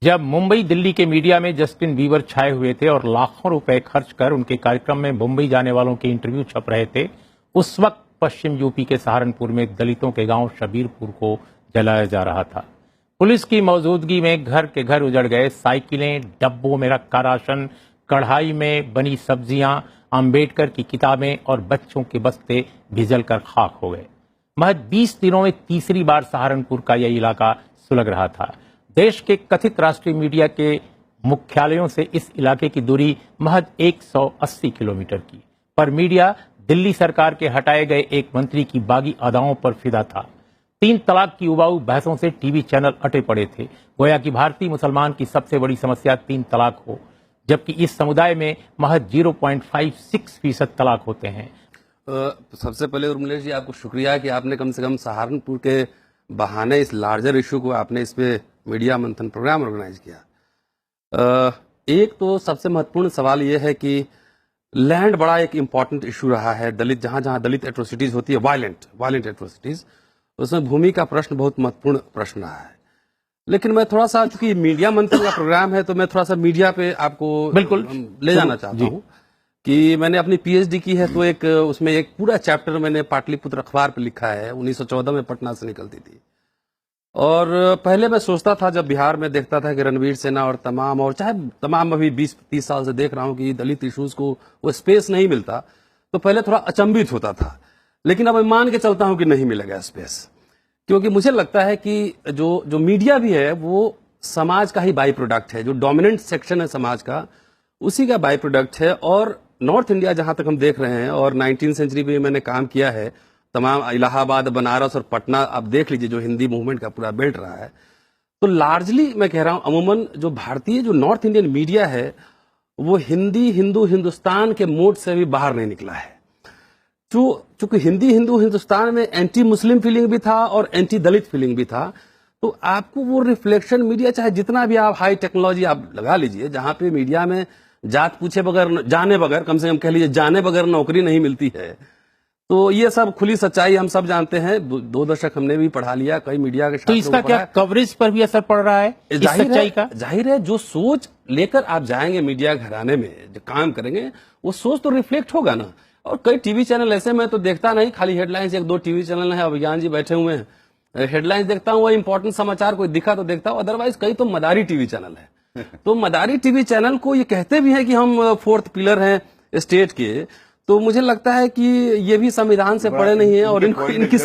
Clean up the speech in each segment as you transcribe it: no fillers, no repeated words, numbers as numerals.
जब मुंबई दिल्ली के मीडिया में जस्टिन बीबर छाए हुए थे और लाखों रुपए खर्च कर उनके कार्यक्रम में मुंबई जाने वालों के इंटरव्यू छप रहे थे, उस वक्त पश्चिम यूपी के सहारनपुर में दलितों के गांव शबीरपुर को जलाया जा रहा था। पुलिस की मौजूदगी में घर के घर उजड़ गए। साइकिलें, डब्बों में रखा राशन, कढ़ाई में बनी सब्जियां, अंबेडकर की किताबें और बच्चों के बस्ते भिजल कर खाक हो गए। महज 20 दिनों में तीसरी बार सहारनपुर का यह इलाका सुलग रहा था। देश के कथित राष्ट्रीय मीडिया के मुख्यालयों से इस इलाके की दूरी महज 180 किलोमीटर की, पर मीडिया दिल्ली सरकार के हटाए गए एक मंत्री की बागी अदाओं पर फिदा था। 3 तलाक की उबाऊ बहसों से टीवी चैनल अटे पड़े थे। गोया कि भारतीय मुसलमान की सबसे बड़ी समस्या 3 तलाक हो, जबकि इस समुदाय में महज 0.56% तलाक होते हैं। सबसे पहले उर्मिला जी, आपको शुक्रिया कि आपने कम से कम सहारनपुर के बहाने इस लार्जर इशू को आपने इस पे मीडिया मंथन प्रोग्राम ऑर्गेनाइज किया। एक तो सबसे महत्वपूर्ण सवाल यह है कि लैंड बड़ा एक इंपॉर्टेंट इशू रहा है। दलित जहां जहां दलित एट्रोसिटीज होती है, वायलेंट एट्रोसिटीज, उसमें भूमि का प्रश्न बहुत महत्वपूर्ण प्रश्न रहा है। लेकिन मैं थोड़ा सा, चूंकि मीडिया मंथन का प्रोग्राम है, तो मैं थोड़ा सा मीडिया पे आपको बिल्कुल ले जाना चाहता हूँ कि मैंने अपनी पीएचडी की है, तो उसमें एक पूरा चैप्टर मैंने पाटलिपुत्र अखबार पे लिखा है। 1914 में पटना से निकलती थी। और पहले मैं सोचता था, जब बिहार में देखता था कि रणवीर सेना और चाहे तमाम अभी 20-30 साल से देख रहा हूं कि दलित इश्यूज को वो स्पेस नहीं मिलता, तो पहले थोड़ा अचंभित होता था। लेकिन अब मैं मान के चलता हूं कि नहीं मिलेगा स्पेस, क्योंकि मुझे लगता है कि जो मीडिया भी है वो समाज का ही बाई प्रोडक्ट है। जो डोमिनेंट सेक्शन है समाज का, उसी का बाई प्रोडक्ट है। और नॉर्थ इंडिया जहां तक हम देख रहे हैं, और 19वीं सेंचुरी में मैंने काम किया है, तमाम इलाहाबाद, बनारस और पटना, आप देख लीजिए जो हिंदी मूवमेंट का पूरा बेल्ट रहा है। तो लार्जली मैं कह रहा हूं, अमूमन जो भारतीय जो नॉर्थ इंडियन मीडिया है, वो हिंदी, हिंदू, हिंदुस्तान के मोड से भी बाहर नहीं निकला है। चूंकि हिंदी, हिंदू, हिंदुस्तान में एंटी मुस्लिम फीलिंग भी था और एंटी दलित फीलिंग भी था। तो आपको वो रिफ्लेक्शन मीडिया, चाहे जितना भी आप हाई टेक्नोलॉजी आप लगा लीजिए, जहां पे मीडिया में जात पूछे बगैर, जाने बगैर, कम से कम कह लीजिए जाने बगैर नौकरी नहीं मिलती है। तो ये सब खुली सच्चाई हम सब जानते हैं। 2 दशक हमने भी पढ़ा लिया, कई मीडिया के। तो इसका क्या कवरेज पर भी असर पड़ रहा है इस सच्चाई का? जाहिर है, जो सोच लेकर आप जाएंगे मीडिया घराने में, जो काम करेंगे, वो सोच तो रिफ्लेक्ट होगा ना। और कई टीवी चैनल ऐसे मैं तो देखता नहीं, खाली हेडलाइंस 1-2 टीवी चैनल है, अभिज्ञान जी बैठे हुए हैं, हेडलाइंस देखता हूँ, वो इंपॉर्टेंट समाचार कोई दिखा तो देखता हूँ, अदरवाइज कई तो मदारी टीवी चैनल है। तो मदारी टीवी चैनल को ये कहते भी हैं कि हम 4th पिलर हैं स्टेट के। तो मुझे लगता है कि ये भी संविधान से पड़े नहीं है, और इनकी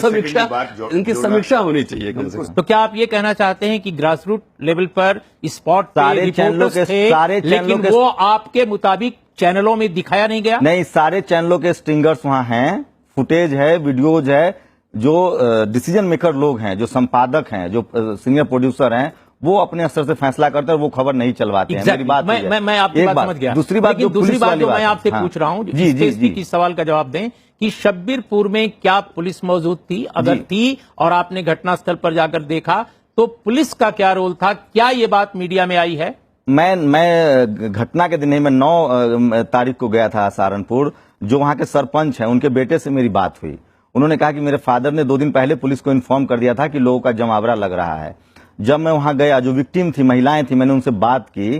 समीक्षा होनी चाहिए कम से कम। तो क्या आप ये कहना चाहते हैं कि ग्रास रूट लेवल पर स्पॉट सारे चैनलों के लेकिन वो आपके मुताबिक चैनलों में दिखाया नहीं गया? नहीं, सारे चैनलों के स्टिंगर्स वहां हैं, फुटेज है, वीडियोज है। जो डिसीजन मेकर लोग हैं, जो संपादक हैं, जो सीनियर प्रोड्यूसर हैं, वो अपने स्तर से फैसला करते हैं और वो खबर नहीं चलवाते हैं। मेरी बात मैं आपकी बात समझ गया। दूसरी बात जो मैं आपसे पूछ रहा हूं, इस सवाल का जवाब दें कि शब्बीरपुर में क्या पुलिस मौजूद थी? अगर थी और आपने घटनास्थल पर जाकर देखा, तो पुलिस का क्या रोल था? क्या ये बात मीडिया में आई है? मैं घटना के दिन ही, मैं 9 तारीख को गया था सहारनपुर। जो वहां के सरपंच हैं, उनके बेटे से मेरी बात हुई। उन्होंने कहा कि मेरे फादर ने 2 दिन पहले पुलिस को इन्फॉर्म कर दिया था कि लोगों का जमावड़ा लग रहा है। जब मैं वहां गया, जो विक्टिम थी, महिलाएं थी, मैंने उनसे बात की,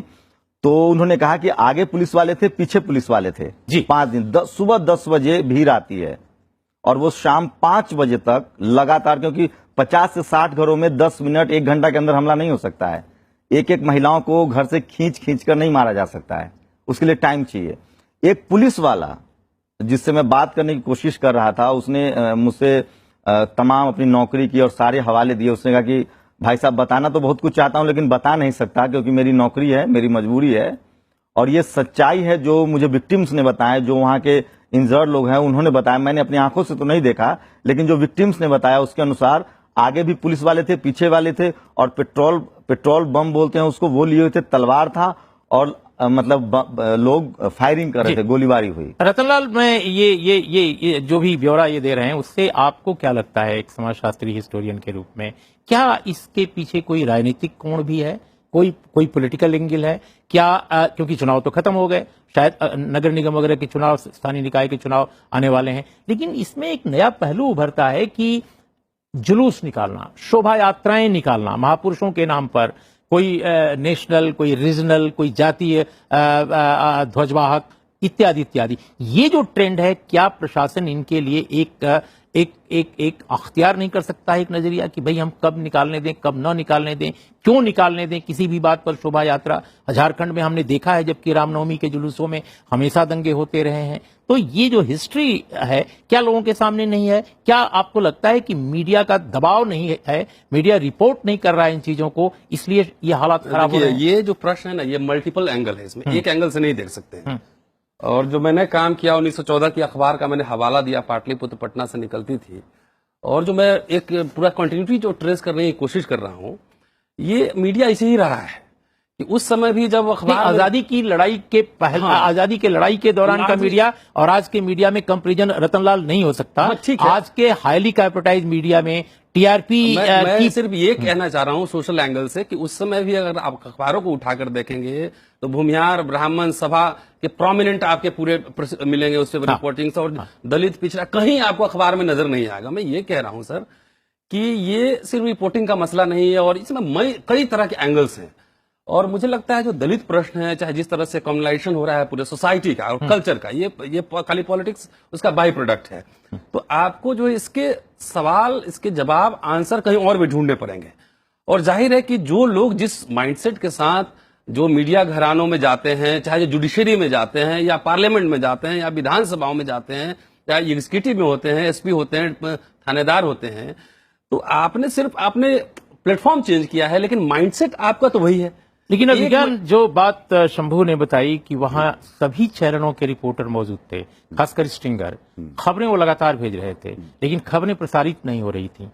तो उन्होंने कहा कि आगे पुलिस वाले थे, पीछे पुलिस वाले थे जी। 5 दिन, सुबह 10 बजे भीड़ आती है और वो शाम 5 बजे तक लगातार, क्योंकि 50 से 60 घरों में 10 मिनट 1 घंटा के अंदर हमला नहीं हो सकता है। एक महिलाओं को घर से खींच कर नहीं मारा जा सकता है, उसके लिए टाइम चाहिए। एक पुलिस वाला जिससे मैं बात करने की कोशिश कर रहा था, उसने मुझसे तमाम अपनी नौकरी की और सारे हवाले दिए। उसने कहा कि भाई साहब, बताना तो बहुत कुछ चाहता हूं, लेकिन बता नहीं सकता, क्योंकि मेरी नौकरी है, मेरी मजबूरी है। और ये सच्चाई है जो मुझे विक्टिम्स ने बताया, जो वहां के इंजर्ड लोग हैं उन्होंने बताया। मैंने अपनी आंखों से तो नहीं देखा, लेकिन जो विक्टिम्स ने बताया उसके अनुसार आगे भी पुलिस वाले थे, पीछे वाले थे, और पेट्रोल बम बोलते हैं उसको, वो लिए हुए थे, तलवार था, और मतलब लोग फायरिंग कर रहे थे, गोलीबारी हुई। रतनलाल, मैं ये जो भी ब्यौरा ये दे रहे हैं, उससे आपको क्या लगता है एक समाजशास्त्री हिस्टोरियन के रूप में, क्या इसके पीछे कोई राजनीतिक कोण भी है? कोई पॉलिटिकल एंगल है क्या? क्योंकि चुनाव तो खत्म हो गए, शायद नगर निगम वगैरह के चुनाव, स्थानीय निकाय के चुनाव आने वाले हैं, लेकिन इसमें एक नया पहलू उभरता है कि जुलूस निकालना, शोभा यात्राएं निकालना महापुरुषों के नाम पर, कोई नेशनल, कोई रीजनल, कोई जातीय ध्वजवाहक इत्यादि इत्यादि। ये जो ट्रेंड है, क्या प्रशासन इनके लिए एक अख्तियार नहीं कर सकता है, एक नजरिया कि भाई हम कब निकालने दें, कब न निकालने दें, क्यों निकालने दें किसी भी बात पर शोभा यात्रा? झारखंड में हमने देखा है, जबकि रामनवमी के जुलूसों में हमेशा दंगे होते रहे हैं। तो ये जो हिस्ट्री है, क्या लोगों के सामने नहीं है? क्या आपको लगता है कि मीडिया का दबाव नहीं है, मीडिया रिपोर्ट नहीं कर रहा है इन चीजों को, इसलिए ये हालात खराब हो रहे हैं? ये जो प्रश्न है ना, ये मल्टीपल एंगल है, इसमें एक एंगल से नहीं देख सकते हैं। और जो मैंने काम किया 1914 की अखबार का मैंने हवाला दिया, पाटलिपुत्र पटना से निकलती थी, और जो मैं एक पूरा कंटिन्यूटी जो ट्रेस करने की कोशिश कर रहा हूं, ये मीडिया ऐसे ही रहा है कि उस समय भी जब अखबार आजादी की लड़ाई के पहले, आजादी के लड़ाई के दौरान का मीडिया और आज के मीडिया में कंपैरिजन रतनलाल नहीं हो सकता। आज के हाईली कैपिटलाइज्ड मीडिया में टीआरपी मैं सिर्फ ये कहना चाह रहा हूं सोशल एंगल से कि उस समय भी अगर आप अखबारों को उठाकर देखेंगे तो भूमिहार, ब्राह्मण सभा के प्रोमिनेंट आपके पूरे मिलेंगे उस पर रिपोर्टिंग्स, और दलित पिछड़ा कहीं आपको अखबार में नजर नहीं आएगा। मैं ये कह रहा हूं सर कि ये सिर्फ रिपोर्टिंग का मसला नहीं है, और इसमें कई तरह के एंगल्स हैं। और मुझे लगता है जो दलित प्रश्न है, चाहे जिस तरह से कम्युनलाइजेशन हो रहा है पूरे सोसाइटी का और कल्चर का, ये खाली पॉलिटिक्स उसका बाई प्रोडक्ट है। तो आपको जो इसके सवाल, इसके जवाब, आंसर कहीं और भी ढूंढने पड़ेंगे। और जाहिर है कि जो लोग जिस माइंडसेट के साथ जो मीडिया घरानों में जाते हैं, चाहे जो जुडिशरी में जाते हैं या पार्लियामेंट में जाते हैं या विधानसभाओं में जाते हैं या एग्जीक्यूटिव में होते हैं, एसपी होते हैं, थानेदार होते हैं, तो आपने प्लेटफॉर्म चेंज किया है, लेकिन माइंडसेट आपका तो वही है। लेकिन अभिज्ञान, जो बात शंभू ने बताई कि वहां सभी चैनलों के रिपोर्टर मौजूद थे, खासकर स्ट्रिंगर, खबरें वो लगातार भेज रहे थे, लेकिन खबरें प्रसारित नहीं हो रही थी।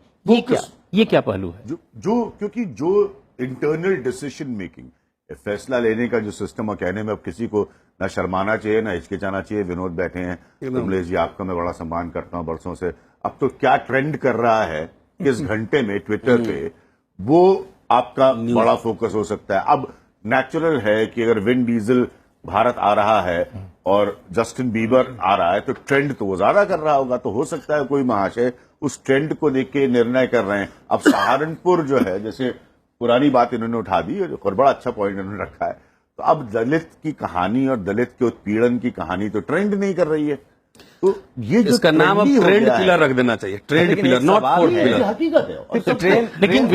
ये क्या पहलू है? क्योंकि जो इंटरनल डिसीजन मेकिंग, फैसला लेने का जो सिस्टम, और कहने में अब किसी को ना शर्माना चाहिए ना हिचकिचाना चाहिए। विनोद बैठे हैं, कमलेश जी, आपका मैं बड़ा सम्मान करता हूं बरसों से। अब तो क्या ट्रेंड कर रहा है किस घंटे में ट्विटर पे, वो आपका बड़ा फोकस हो सकता है। अब नेचुरल है कि अगर विन डीजल भारत आ रहा है और जस्टिन बीबर आ रहा है, तो ट्रेंड तो वो ज्यादा कर रहा होगा। तो हो सकता है कोई महाशय उस ट्रेंड को देख के निर्णय कर रहे हैं। अब सहारनपुर जो है, जैसे पुरानी बात इन्होंने उठा दी और बड़ा अच्छा पॉइंट इन्होंने रखा है, तो अब दलित की कहानी और दलित के उत्पीड़न की कहानी तो ट्रेंड नहीं कर रही है। तो ये जो इसका नाम अब ट्रेंड पिलर रख देना चाहिए, trend pillar, not fourth pillar. हकीकत है। लेकिन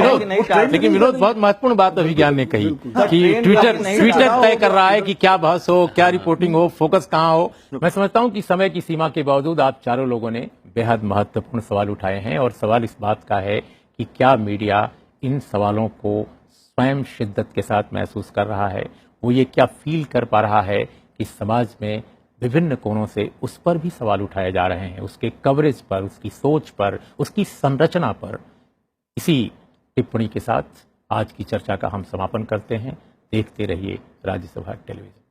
विनोद, बहुत महत्वपूर्ण बात अभिज्ञान ने कही कि ट्विटर तय कर रहा है कि क्या बहस हो, क्या रिपोर्टिंग हो, फोकस कहां हो। मैं समझता हूं कि समय की सीमा के बावजूद आप चारों लोगों ने बेहद महत्वपूर्ण सवाल उठाए हैं, और सवाल इस बात का है कि क्या मीडिया इन सवालों को स्वयं शिद्दत के साथ महसूस कर रहा है, वो ये क्या फील कर पा रहा है कि समाज में विभिन्न कोणों से उस पर भी सवाल उठाए जा रहे हैं, उसके कवरेज पर, उसकी सोच पर, उसकी संरचना पर। इसी टिप्पणी के साथ आज की चर्चा का हम समापन करते हैं। देखते रहिए राज्यसभा टेलीविजन।